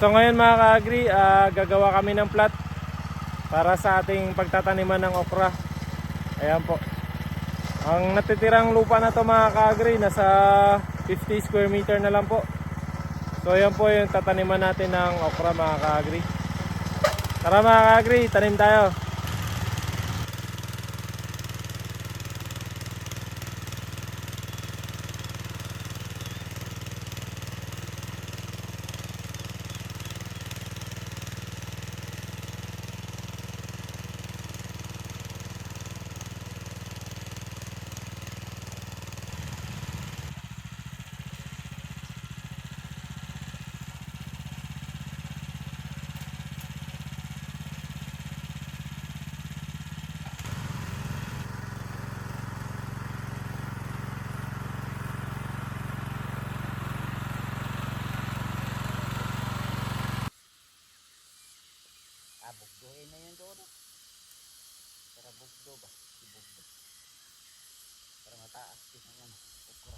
So ngayon mga ka-agri, gagawa kami ng plot para sa ating pagtataniman ng okra. Ayan po. Ang natitirang lupa na to mga ka-agri, nasa 50 square meter na lang po. So ayan po yung tataniman natin ng okra mga ka-agri. Tara mga ka-agri, tanim tayo. Bugdoin na yun doon. Para bugdo ba? Si bugdo. Para mataas din ang ano, okra.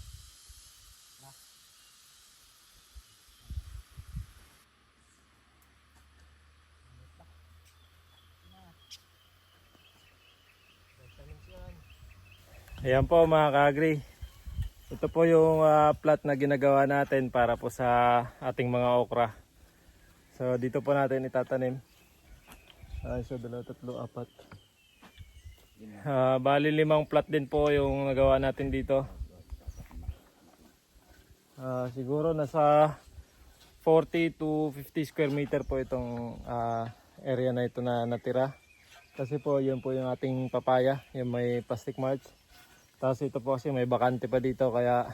Na. Ayan po mga ka-agri. Ito po yung plot na ginagawa natin para po sa ating mga okra. So dito po natin itatanim. So 2, 3, 4. Bali 5 plot din po yung nagawa natin dito. Siguro nasa 40 to 50 square meter po itong area na ito na natira. Kasi po yun po yung ating papaya, yung may plastic mulch. Tapos ito po kasi may bakante pa dito kaya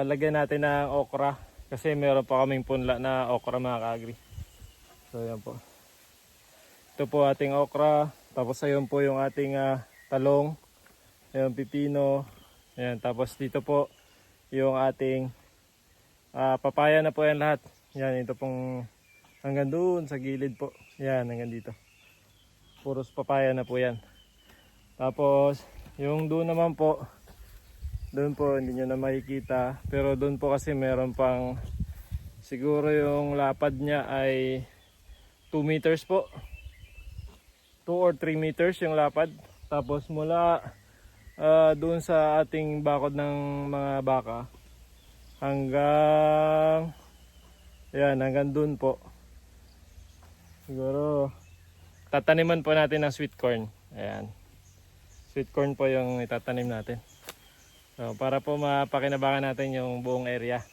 lagyan natin ng okra. Kasi meron pa kaming punla na okra mga ka-agri. So yan po. Ito po ating okra. Tapos ayun po yung ating talong. Yung pipino. Ayan. Tapos dito po yung ating papaya na po yan lahat. Yan, ito pong hanggang doon sa gilid po. Yan, hanggang dito. Puros papaya na po yan. Tapos yung doon naman po, doon po hindi nyo na makikita. Pero doon po kasi meron pang, siguro yung lapad niya ay 2 meters po. 2 or 3 meters yung lapad. Tapos mula doon sa ating bakod ng mga baka hanggang yan, hanggang doon po. Siguro tataniman po natin ng sweet corn. Ayan. Sweet corn po yung itatanim natin. So, para po mapakinabangan natin yung buong area.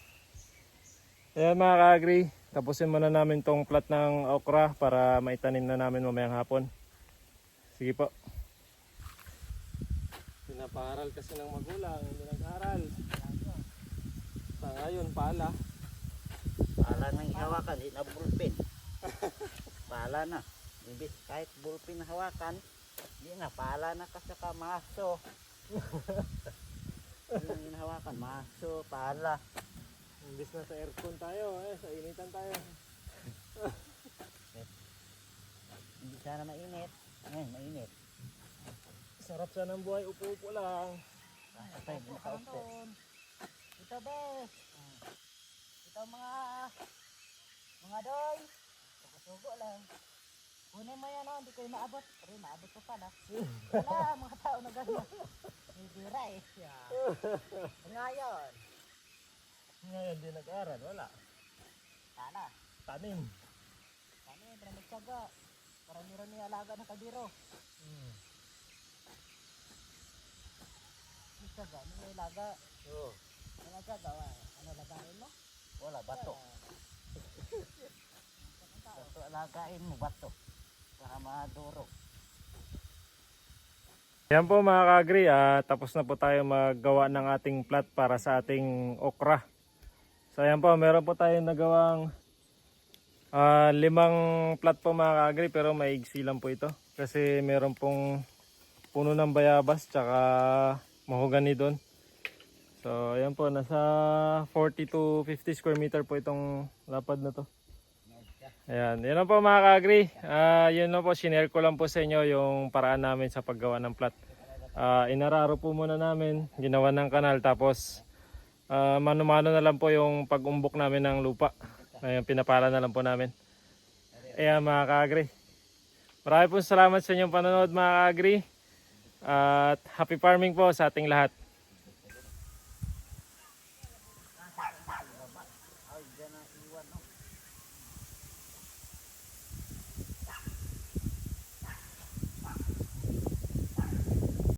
Ayan mga ka-agri, tapusin muna namin tong plot ng okra para maitanim na namin mamayang hapon. Sige po. Pinaparal kasi ng magulang, hindi nag-aral. Sa ngayon, pala. Pala nang hawakan, hindi na bulpin. Pala na. Imbis kahit bulpin na hawakan, hindi na. Pala na kasi ka maso. Hindi na hawakan, maso, pala. Imbis na sa aircon tayo, sa initan tayo. Hindi sana mainit. Ngayon, mainit. Sarap siya ng buhay, upo-upo lang. Patay, hindi nakaupo. Ito bes. Ito mga doy. Sugo lang. Kunin mo yan, hindi ko maabot. Pero maabot ko pala. Wala, mga tao na gano'n. May bira eh. Ngayon. Ngayon, di nag-aral, wala. Sana. Tanim. Sana yun, para magsaga. Para meron niya alaga ng kabiro. Magsaga, ano may alaga? Oo. Ano magsaga, ano lagain mo? Wala, bato. Bato, alagain mo, bato. Para maduro. Yan po mga ka-agri, tapos na po tayo maggawa ng ating plot para sa ating okra. So yan po, meron po tayong nagawang 5 plot po mga ka-agri, pero maigsi lang po ito. Kasi meron pong puno ng bayabas tsaka mahogany doon. So ayan po, nasa 40 to 50 square meter po itong lapad na to. Ayan, yun lang po mga ka-agri. Yun lang po, sinare ko lang po sa inyo yung paraan namin sa paggawa ng plot. Inararo po muna namin, ginawa ng kanal, tapos mano-mano na lang po yung pag-umbok namin ng lupa. Ngayon, pinapala na lang po namin. Ayan mga ka-agri. Marami po salamat sa inyong panonood mga ka-agri. At happy farming po sa ating lahat.